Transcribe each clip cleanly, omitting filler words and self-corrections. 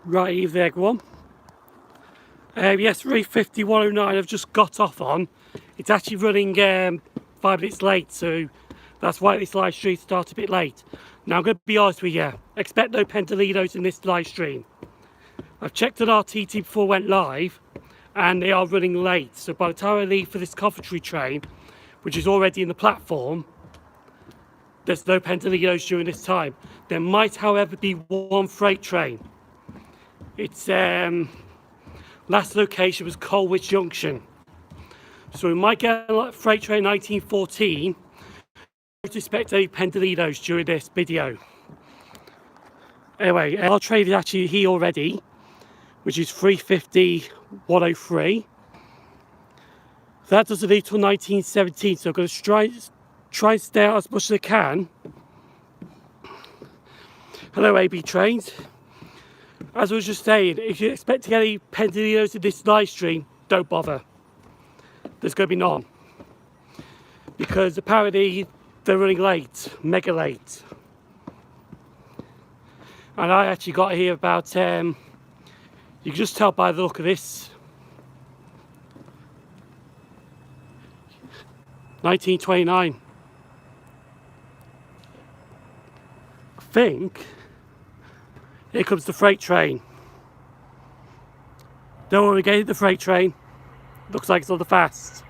Right, evening everyone. Yes, 3:50:109 I've just got off on. It's actually running 5 minutes late, so that's why this live stream started a bit late. Now I'm going to be honest with you, expect no Pendolinos in this live stream. I've checked on RTT before I went live, and they are running late, so by the time I leave for this Coventry train, which is already in the platform, there's no Pendolinos during this time. There might, however, be one freight train. It's last location was Colwich Junction. So we might get a freight train 1914. Don't expect any Pendolinos during this video. Anyway, our train is actually here already, which is 3:50:103. That doesn't leave till 1917, so I'm going to try and stay out as much as I can. Hello AB Trains. As I was just saying, if you expect to get any Pendolinos in this live stream, don't bother. There's going to be none. Because apparently they're running late, mega late. And I actually got here about, you can just tell by the look of this, 1929. I think, here comes the freight train. Don't worry, getting the freight train. Looks like it's on the fast.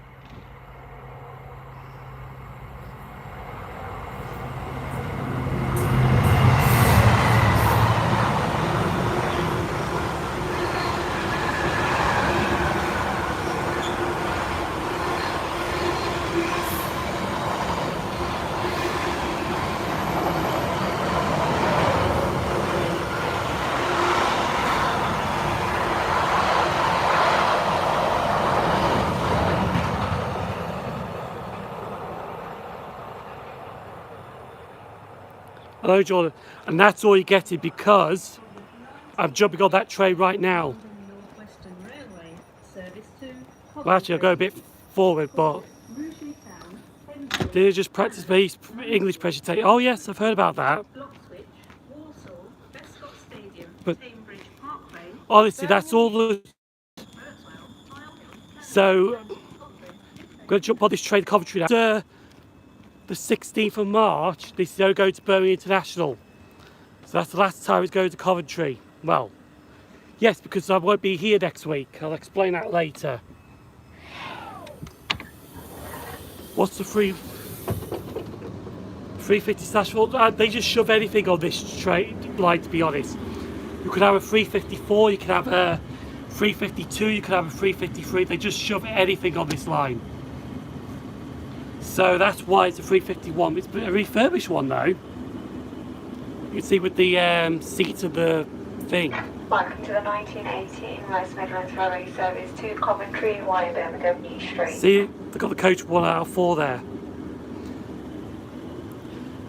Hello Jordan, and that's all you're getting because I'm jumping on that train right now. Well, actually I'll go a bit forward, but did you just practice my English presentation? Oh yes, I've heard about that. But honestly, that's all the... So, I'm going to jump on this train to Coventry now. The 16th of March, this is going to go to Birmingham International. So that's the last time it's going to Coventry. Well, yes, because I won't be here next week. I'll explain that later. What's the 350/4? They just shove anything on this train line, to be honest. You could have a 354, you could have a 352, you could have a 353. They just shove anything on this line. So that's why it's a 351. It's a refurbished one though. You can see with the seats of the thing. Welcome to the 1918 West Midlands Railway service to Coventry via Birmingham New Street. See, they've got the coach 1 out of 4 there.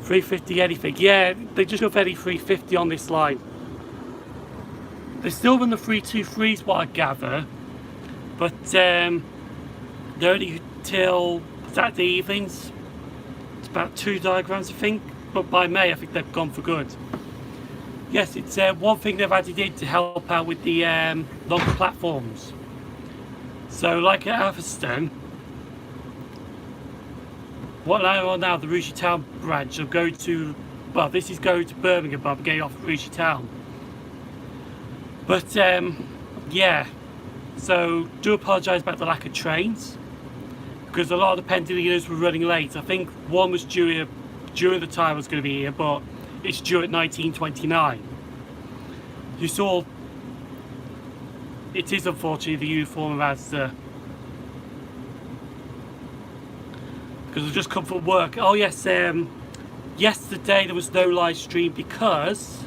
350 anything. Yeah, they just shove any 350 on this line. They still run the 323s, what I gather, but they're only till Saturday evenings. It's about 2 diagrams, I think, but by May I think they've gone for good. Yes, it's one thing they've added in to help out with the long platforms. So like at Atherstone, what I'm on now, the Rouge Town branch, I'm going to, well, this is going to Birmingham, but I'm getting off at Rouge Town. But yeah, so do apologise about the lack of trains, because a lot of the Pendolinos were running late. I think one was due during the time I was going to be here, but it's due at 1929. You saw, it is unfortunately the uniform of Asda. Because I've just come from work. Oh yes, yesterday there was no live stream because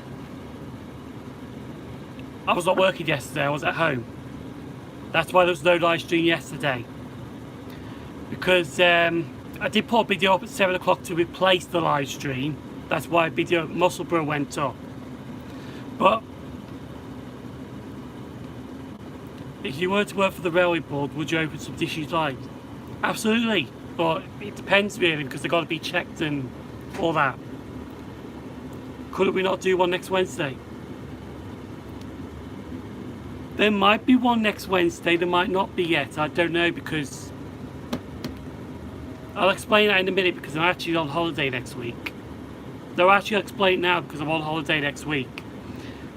I was not working yesterday, I was at home. That's why there was no live stream yesterday. Because I did put a video up at 7 o'clock to replace the live stream. That's why video at Musselburgh went up. But if you were to work for the railway board, would you open some disused lines? Absolutely, but it depends really, because they've got to be checked and all that. Couldn't we not do one next Wednesday? There might be one next Wednesday, there might not be yet. I don't know, because I'll explain that in a minute, because I'm actually on holiday next week. Though actually I'll explain now because I'm on holiday next week.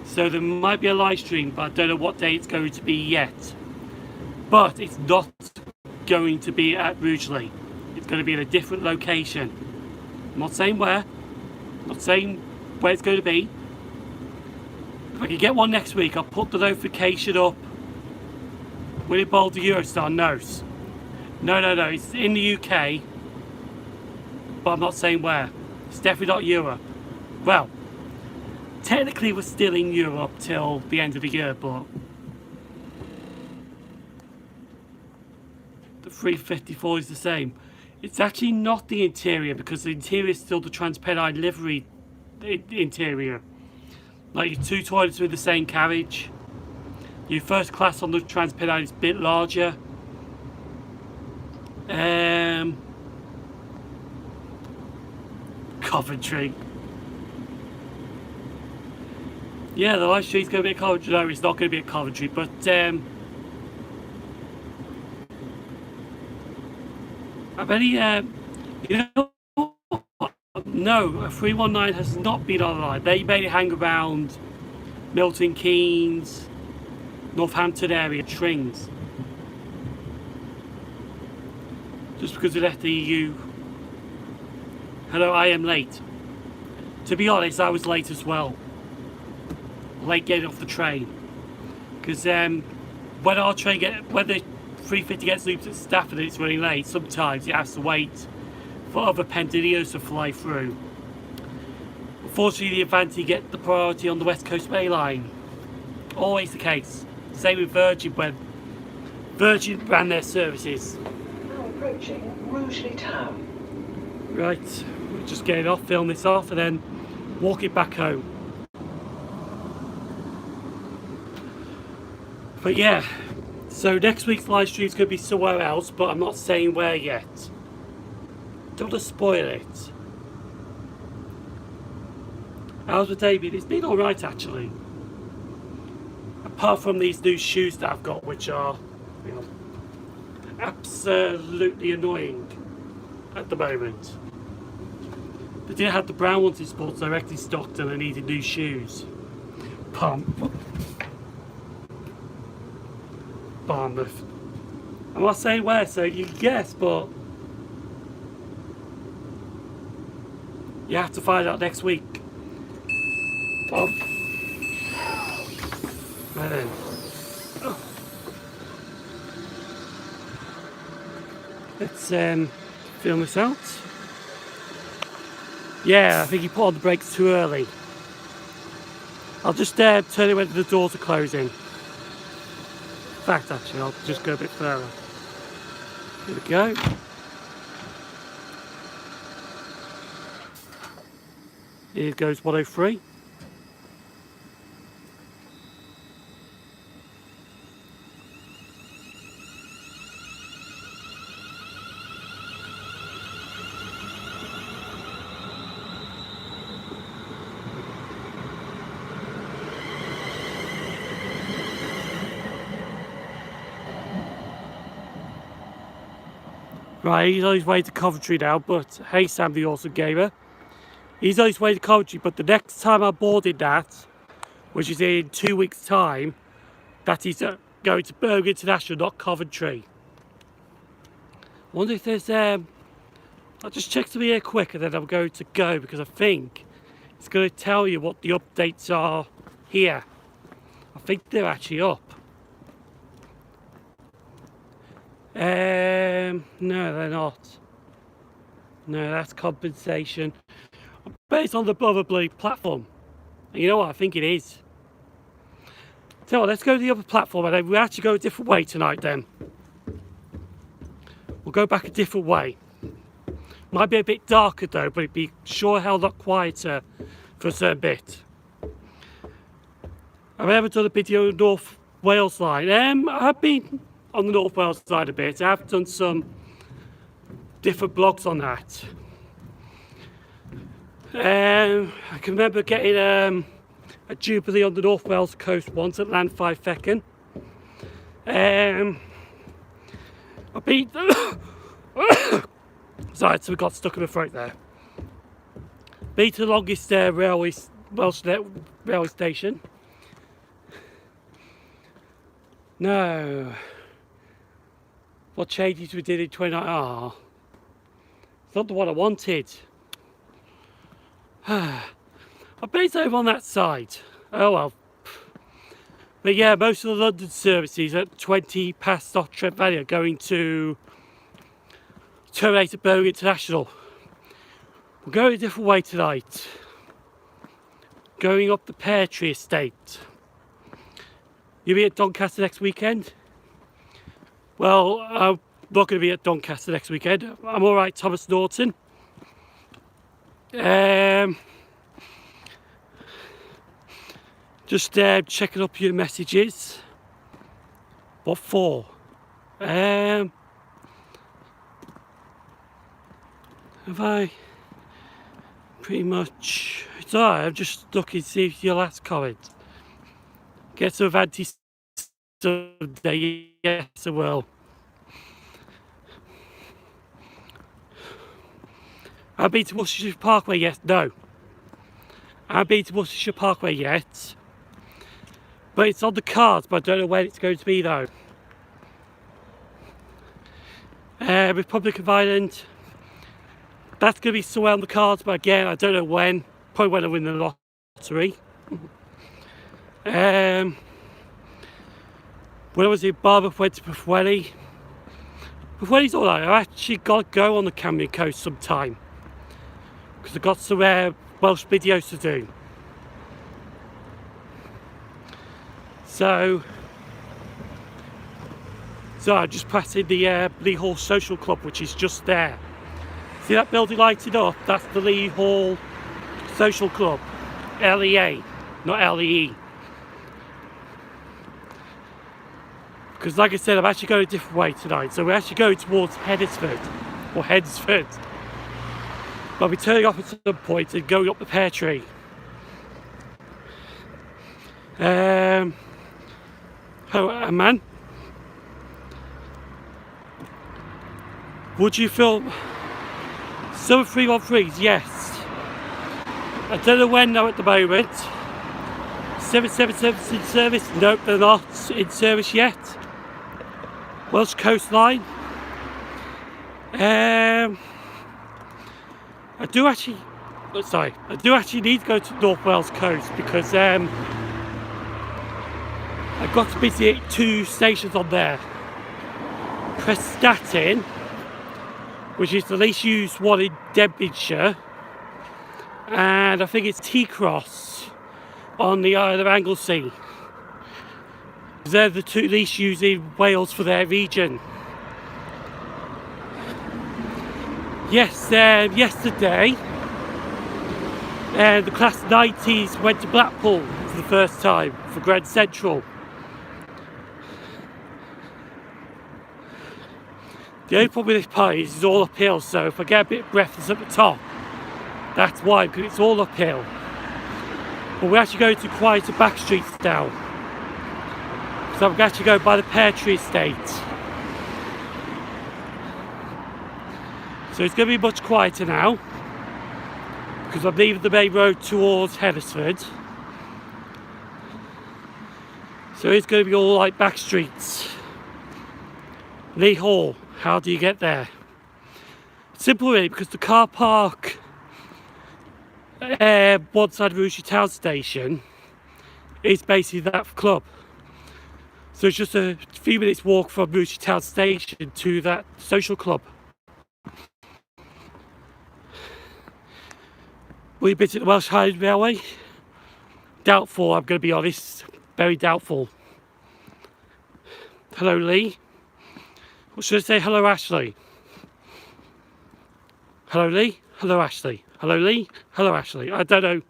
So there might be a live stream, but I don't know what day it's going to be yet. But it's not going to be at Rugeley. It's going to be in a different location. I'm not saying where. I'm not saying where it's going to be. If I can get one next week, I'll put the notification up. Will it bold the Eurostar? No. No. It's in the UK. But I'm not saying where. It's definitely not Europe. Well, technically we're still in Europe till the end of the year, but the 354 is the same. It's actually not the interior, because the interior is still the Transpennine livery interior. Like your two toilets with the same carriage. Your first class on the Transpennine is a bit larger. Coventry. Yeah, the live stream's going to be at Coventry. No, it's not going to be at Coventry, but I've only, you know, no, a 319 has not been online. They mainly hang around Milton Keynes, Northampton area, Trings. Just because they left the EU. Hello, I am late. To be honest, I was late as well. Late getting off the train. Because when the 350 gets looped at Stafford and it's running late, sometimes it has to wait for other Pendolinos to fly through. Unfortunately, the Avanti get the priority on the West Coast Main Line. Always the case. Same with Virgin when Virgin ran their services. Now approaching Rugeley Town. Right, we're just getting off, film this off, and then walk it back home. But yeah, so next week's live stream is going to be somewhere else, but I'm not saying where yet. Don't want to spoil it. How's the day been? It's been alright actually. Apart from these new shoes that I've got, which are, you know, absolutely annoying at the moment. They didn't have the brown ones in Sports Direct in stock, and I needed new shoes. Pump. Barmouth. I'm not saying where, so you can guess, but you have to find out next week. Bob. Man. Oh. Let's film this out. Yeah, I think he put on the brakes too early. I'll just turn it when the doors are closing. In fact, actually, I'll just go a bit further. Here we go. Here goes 103. Right, he's on his way to Coventry now, but hey Sam the Awesome Gamer. He's on his way to Coventry, but the next time I boarded that, which is in 2 weeks' time, that is going to Birmingham International, not Coventry. I wonder if there's, I'll just check some here quick and then I'm going to go, because I think it's going to tell you what the updates are here. I think they're actually up. No, they're not. No, that's compensation. I bet it's on the Brotherly platform. And you know what? I think it is. So let's go to the other platform, and then we'll actually go a different way tonight then. We'll go back a different way. Might be a bit darker though, but it'd be sure hell lot quieter for a certain bit. I've never done a video on North Wales line. I've been on the North Wales side a bit. I've done some different blogs on that. I can remember getting a Jubilee on the North Wales coast once at Land 5 Feckin. I've been... Sorry, so we got stuck in my throat there. Been to the longest Welsh railway station. No. What changes we did in 29? Ah, it's not the one I wanted. I've been over on that side. Oh well. But yeah, most of the London services at 20 past off Trent Valley are going to terminate at Birmingham International. We're going a different way tonight. Going up the Pear Tree Estate. You'll be at Doncaster next weekend? Well, I'm not going to be at Doncaster next weekend. I'm alright, Thomas Norton. Just checking up your messages. What for? Have I pretty much? It's alright. I'm just looking to see if your last comment. Get some anti Sunday. Yes, I will. I've been to Worcestershire Parkway yet? No. I've been to Worcestershire Parkway yet. But it's on the cards, but I don't know when it's going to be though. Republic of Ireland. That's going to be somewhere on the cards, but again, I don't know when. Probably when I win the lottery. When I was in Barmouth, went to Pwllheli. Pwllheli's alright. I've actually got to go on the Cambrian coast sometime. Because I've got some Welsh videos to do. So I'm just passing the Lee Hall Social Club, which is just there. See that building lighted up? That's the Lee Hall Social Club. LEA, not LEE. Because like I said, I'm actually going a different way tonight. So we're actually going towards Hednesford. Or Hednesford. I'll be turning off at some point and going up the Pear Tree. Hello, man. Would you film Summer 313s? Yes. I don't know when though at the moment. 777's in service? Nope, they're not in service yet. Welsh Coastline. I do actually need to go to North Wales Coast because I got to visit 2 stations on there. Prestatyn, which is the least used one in Denbighshire, and I think it's T-Cross on the Isle of Anglesey. They're the 2 least used in Wales for their region. Yes, yesterday the class 90s went to Blackpool for the first time for Grand Central. The only problem with this part is it's all uphill, so if I get a bit breathless at the top, that's why, because it's all uphill. But we're actually going to quieter back streets now. So I'm actually going by the Pear Tree Estate. So it's going to be much quieter now, because I'm leaving the main road towards Hednesford. So it's going to be all like back streets. Lee Hall, how do you get there? Simple really, because the car park one side of Rugeley Town Station is basically that club. So it's just a few minutes walk from Rugeley Town Station to that social club. Will you visit the Welsh Highland Railway? Doubtful, I'm going to be honest. Very doubtful. Hello, Lee. Or should I say hello, Ashley? Hello, Lee. Hello, Ashley. Hello, Lee. Hello, Ashley. I don't know.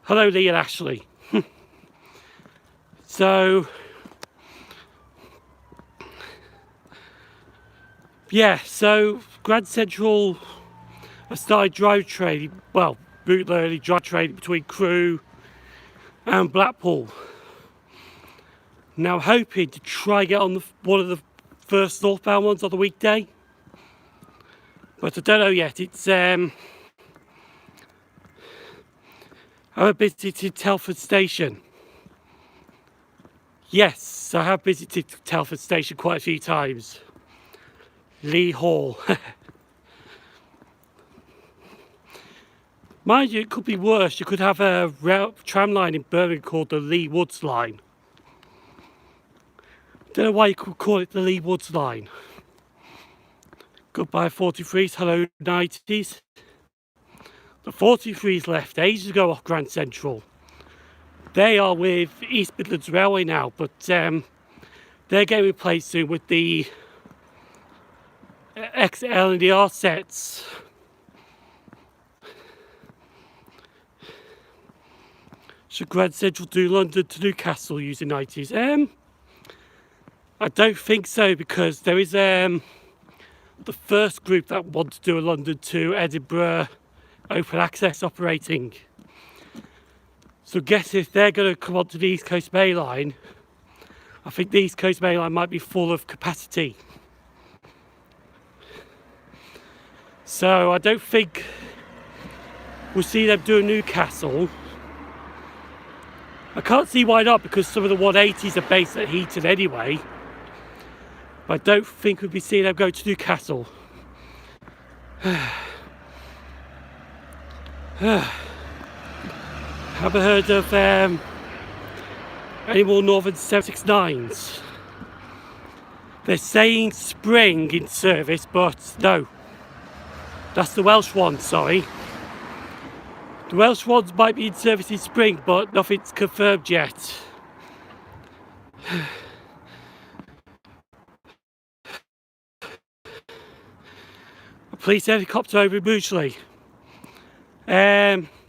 Hello, Lee and Ashley. So, yeah, so Grand Central, I started drive training, well, route learning, drive training between Crewe and Blackpool. Now I'm hoping to try get on one of the first northbound ones on the weekday, but I don't know yet. It's I have visited Telford Station. Yes, I have visited Telford Station quite a few times. Lee Hall. Mind you, it could be worse. You could have a tram line in Birmingham called the Lee Woods line. Don't know why you could call it the Lee Woods line. Goodbye 43s, hello 90s. The 43s left ages ago off Grand Central. They are with East Midlands Railway now, but they're getting replaced soon with the XL and the R sets. Should Grand Central do London to Newcastle using 90s? I don't think so, because there is the first group that want to do a London to Edinburgh open access operating. So guess if they're going to come onto the East Coast Main Line, I think the East Coast Main Line might be full of capacity. So I don't think we'll see them do a Newcastle. I can't see why not, because some of the 180s are based at Heaton anyway. But I don't think we'll be seeing them go to Newcastle. Haven't heard of any more Northern 769s. They're saying spring in service, but no. That's the Welsh one, sorry. The Welsh ones might be in service in spring, but nothing's confirmed yet. A police helicopter over in Moodley.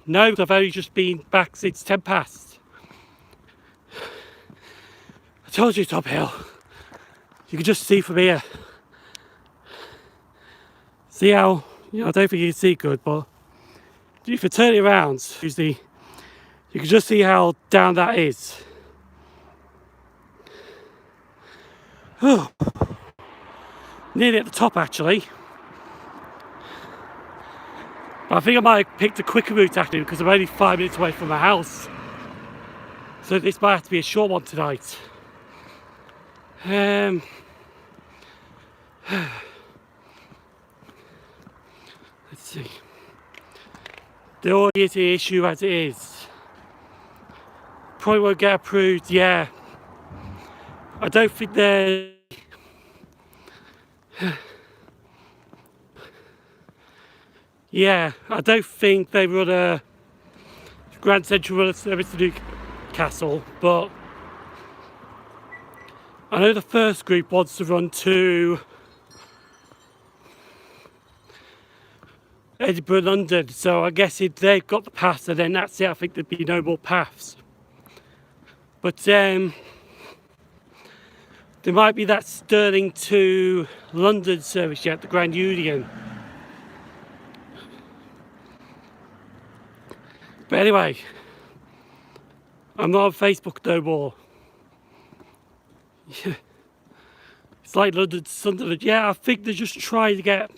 No, I've only just been back since 10 past. I told you it's uphill. You can just see from here. See how, I don't think you can see good, but if you turn it around, you can just see how down that is. Oh, nearly at the top actually. But I think I might have picked a quicker route actually, because I'm only 5 minutes away from my house. So this might have to be a short one tonight. Let's see. The audio is the issue as it is. Probably won't get approved, yeah. I don't think they're... Yeah, I don't think they run a Grand Central run a service to Newcastle, but I know the first group wants to run to Edinburgh, London, so I guess if they've got the pass, and then that's it. I think there'd be no more paths. But there might be that Stirling to London service yet, the Grand Union. But anyway, I'm not on Facebook no more. It's like London to Sunderland. Yeah, I think they're just trying to get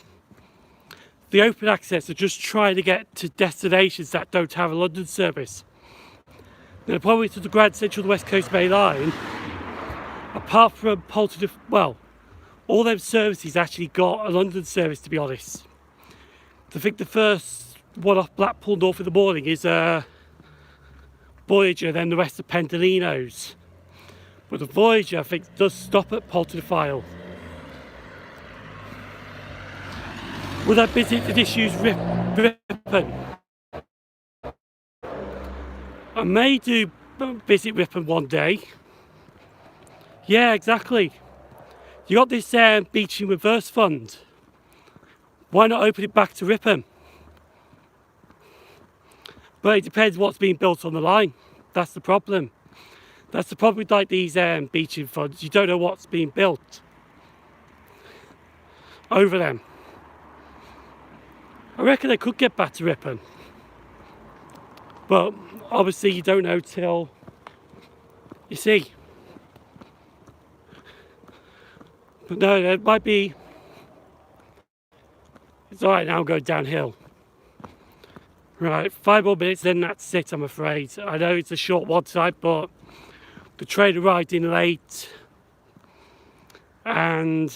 the open access, are just trying to get to destinations that don't have a London service. Now, the problem with the Grand Central, the West Coast Main Line, apart from Polton, well, all them services actually got a London service, to be honest. I think the first one off Blackpool North in the morning is Voyager, then the rest are Pendolinos. But the Voyager, I think, does stop at Polton. Would I visit the issues Ripon? I may do visit Ripon one day. Yeah, exactly. You got this beach in reverse fund. Why not open it back to Ripon? But it depends what's being built on the line. That's the problem. That's the problem with like these beaching funds. You don't know what's being built over them. I reckon they could get back to Ripon. But obviously you don't know till you see. But no, there might be. It's alright now, I'm going downhill. Right, 5 more minutes, then that's it, I'm afraid. I know it's a short one tonight, but the train arrived in late. And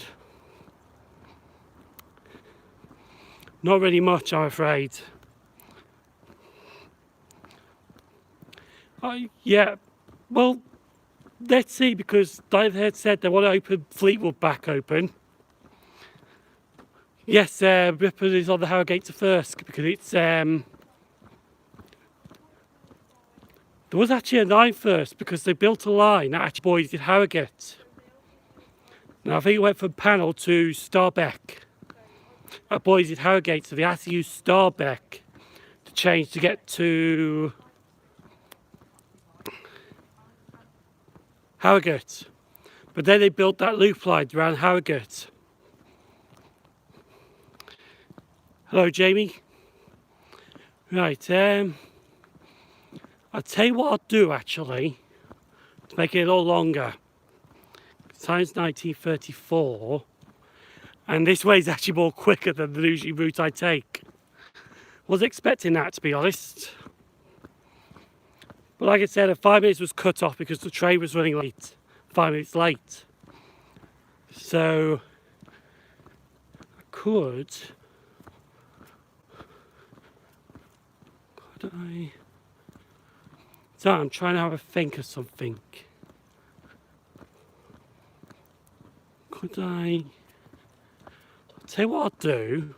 not really much, I'm afraid. Yeah, well, let's see, because Dive said they want to open Fleetwood back open. Yes, Ripon is on the Harrogate to Thirsk because it's there was actually a line first because they built a line that actually boys did Harrogate. Now I think it went from Panel to Starbeck. At boys at Harrogate, so they had to use Starbeck to change to get to Harrogate. But then they built that loop line around Harrogate. Hello, Jamie. Right, I'll tell you what I'll do actually, to make it a little longer. Time's 1934, and this way is actually more quicker than the usual route I take. Was expecting that, to be honest. But like I said, 5 minutes was cut off because the train was running late, 5 minutes late. So I could I? So I'm trying to have a think of something. Could I? I'll tell you what I'll do.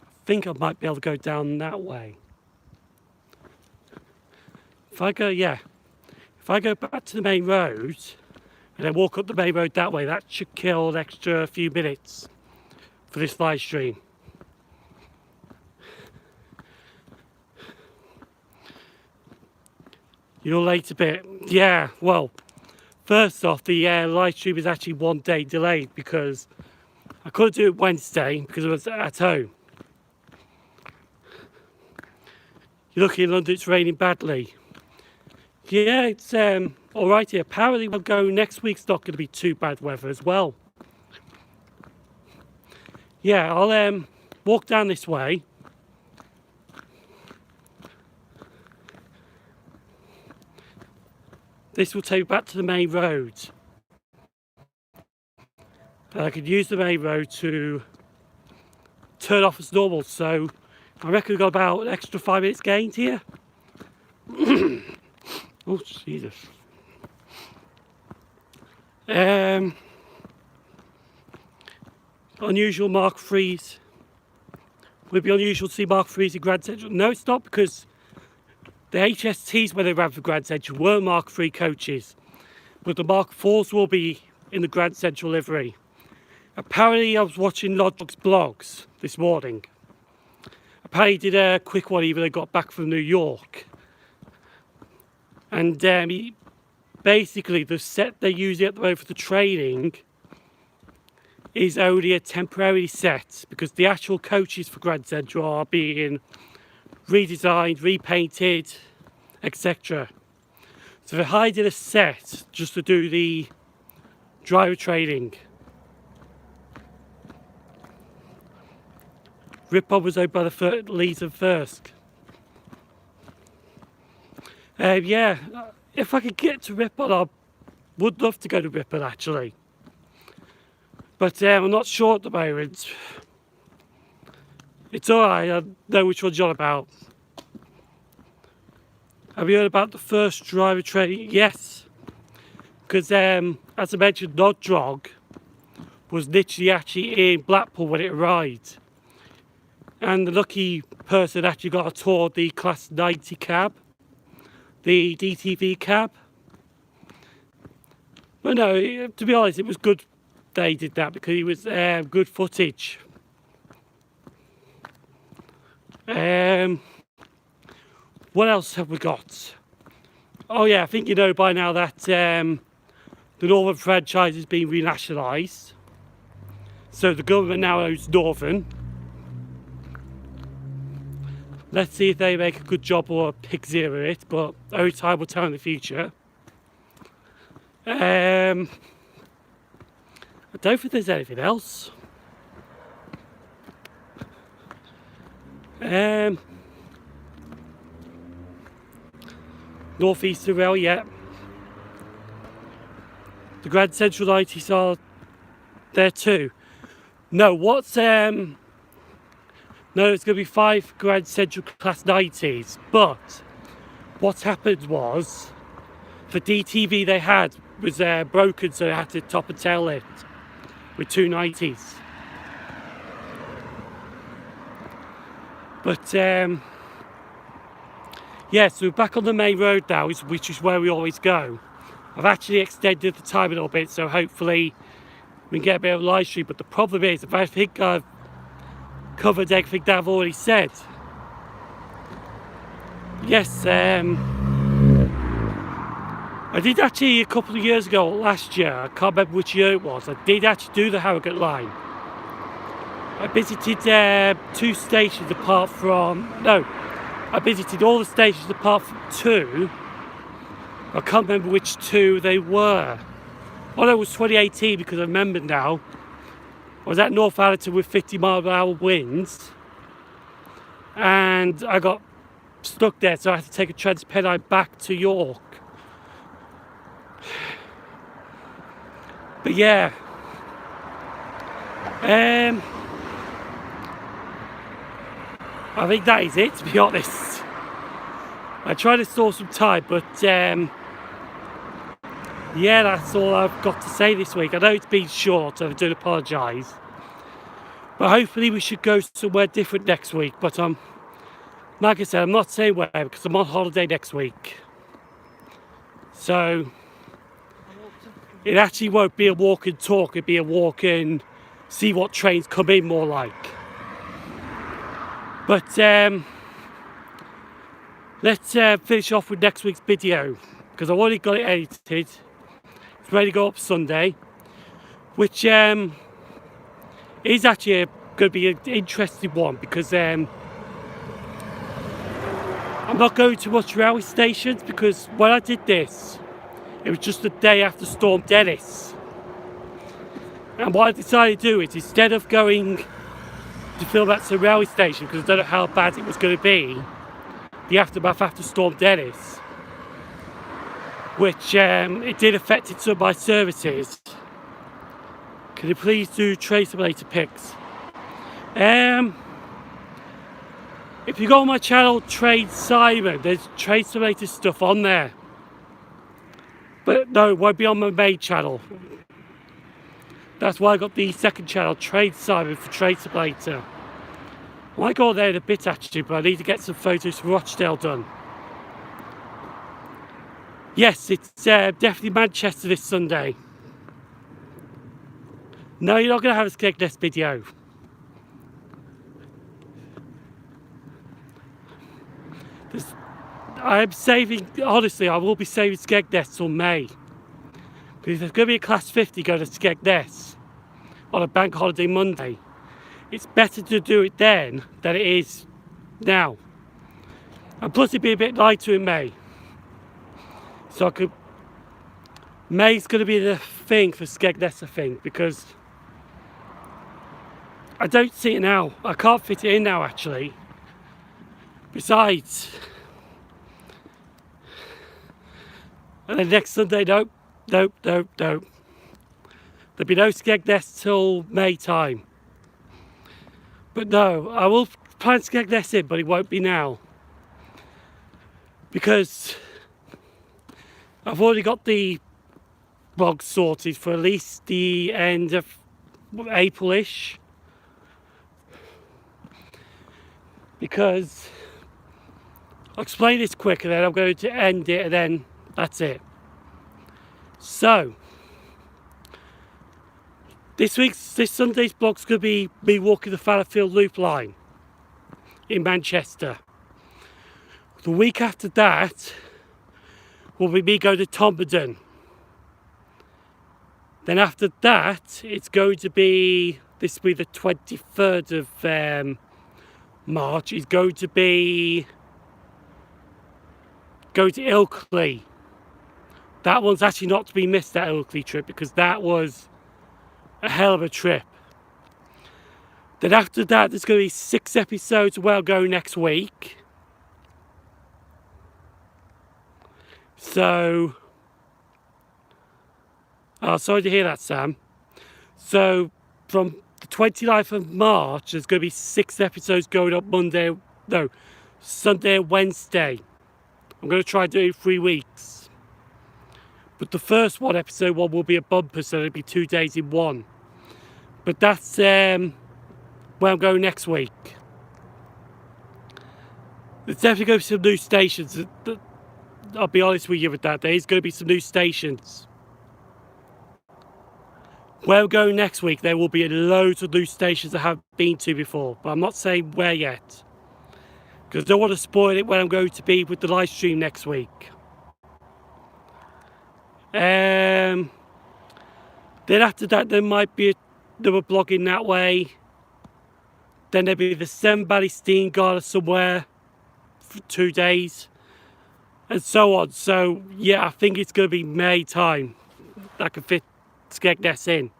I think I might be able to go down that way. If I go back to the main road and then walk up the main road that way, that should kill an extra few minutes for this live stream. You're late a bit. Yeah, well, first off, the live stream is actually 1 day delayed because I couldn't do it Wednesday because I was at home. You're lucky in London it's raining badly. Yeah, it's alright here. Apparently we'll go next week's not going to be too bad weather as well. Yeah, I'll walk down this way. This will take me back to the main road. And I could use the main road to turn off as normal, so I reckon we've got about an extra 5 minutes gained here. Oh, Jesus. Unusual Mark III's. Would it be unusual to see Mark III's in Grand Central? No, it's not, because the HSTs when they ran for Grand Central were Mark III coaches, but the Mark IVs will be in the Grand Central livery. Apparently I was watching Lodge's blogs this morning. Apparently he did a quick one even though he got back from New York. And basically the set they're using at the moment for the training is only a temporary set because the actual coaches for Grand Central are being redesigned, repainted, etc. So they're hiding a set just to do the driver training. Ripon was owned by the Leeds and Thirsk. Yeah, if I could get to Ripon, I would love to go to Ripon actually. But I'm not sure at the moment. It's alright, I know which one's you're on about. Have you heard about the first driver training? Yes. Because as I mentioned, Nodrog was literally actually in Blackpool when it arrived. And the lucky person actually got a tour of the Class 90 cab. The DTV cab. But no, to be honest, it was good they did that because it was good footage. What else have we got? Oh yeah, I think you know by now that the Northern franchise has been renationalised. So the government now owns Northern. Let's see if they make a good job or a pig zero it, but only time will tell in the future. I don't don't think there's anything else. North Eastern Rail, yeah. The Grand Central 90s are there too. No, no, it's going to be 5 Grand Central Class 90s, but what happened was, the DTV they had was broken, so they had to top and tail lift with 2 90s. But yeah, so we're back on the main road now, which is where we always go. I've actually extended the time a little bit, so hopefully we can get a bit of a live stream. But the problem is, if I think I've covered everything that I've already said. Yes, I did actually a couple of years ago, last year, I can't remember which year it was, I did actually do the Harrogate line. I visited 2 stations apart from, no, I visited all the stations apart from 2. I can't remember which 2 they were. Oh no, it was 2018 because I remember now. I was at Northampton with 50-mile-an-hour winds, and I got stuck there, so I had to take a Transpennine back to York. But yeah, I think that is it, to be honest. I tried to store some time, but yeah, that's all I've got to say this week. I know it's been short, so I do apologise. But hopefully we should go somewhere different next week. But like I said, I'm not saying where because I'm on holiday next week. So it actually won't be a walk and talk, it'll be a walk and see what trains come in more like. But let's finish off with next week's video, because I've already got it edited. It's ready to go up Sunday, which is actually going to be an interesting one, because I'm not going to much railway stations, because when I did this, it was just the day after Storm Dennis. And what I decided to do is, instead of going to film at some railway station, because I don't know how bad it was going to be, the aftermath after Storm Dennis, which it did affect some of my services. Can you please do Train Simulator pics? If you go on my channel, Train Simon, there's Train Simulator stuff on there. But no, it won't be on my main channel. That's why I got the second channel, Train Simon, for Train Simulator. I might go there in a bit actually, but I need to get some photos from Rochdale done. Yes, it's definitely Manchester this Sunday. No, you're not going to have a Skegness video. I'm saving, honestly, I will be saving Skegness till May. Because there's going to be a Class 50 going to Skegness on a bank holiday Monday. It's better to do it then than it is now. And plus it'd be a bit lighter in May. So May's going to be the thing for Skegness, I think, because I don't see it now. I can't fit it in now, actually. Besides, and then next Sunday, nope. There'll be no Skegness till May time. But no, I will plan Skegness in, but it won't be now. Because I've already got the blog sorted for at least the end of April-ish. Because I'll explain this quick and then I'm going to end it and then that's it. So, this Sunday's blog's going to be me walking the Fallowfield Loop line in Manchester. The week after that will be me going to Tomberdon. Then after that, it's going to be, this will be the 23rd of March, is going to be going to Ilkley. That one's actually not to be missed, that Ilkley trip, because that was a hell of a trip. Then after that, there's going to be 6 episodes of Where I'm Going next week. So, oh, sorry to hear that, Sam. So, from the 29th of March, there's going to be 6 episodes going up Sunday and Wednesday. I'm going to try and do it in 3 weeks. But the first episode one will be a bumper, so it'll be 2 days in one. But that's Where I'm Going next week. There's definitely going to be some new stations. I'll be honest with you with that. There is going to be some new stations. Where I'm Going next week, there will be loads of new stations I haven't been to before. But I'm not saying where yet. Because I don't want to spoil it where I'm going to be with the live stream next week. Then after that, there might be another blogging that way. Then there'll be the Seven Valley Steam Garden somewhere for 2 days. And so on. So, yeah, I think it's going to be May time. That can fit Skegness in.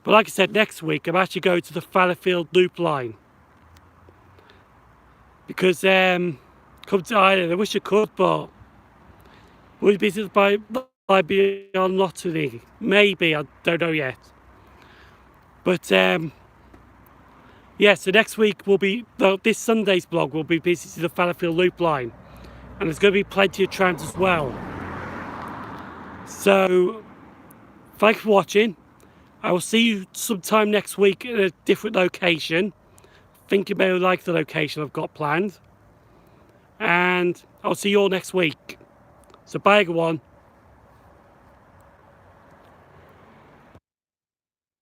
But like I said, next week, I'm actually going to the Fallowfield Loop line. Because, come to Ireland, I wish I could, but would it be by on lottery? Maybe, I don't know yet. But, yeah, so next week will be, this Sunday's vlog will be visiting the Fallowfield Loop line. And there's going to be plenty of trams as well. So, thanks for watching. I will see you sometime next week at a different location. Think you may like the location I've got planned. And I'll see you all next week. So bye everyone.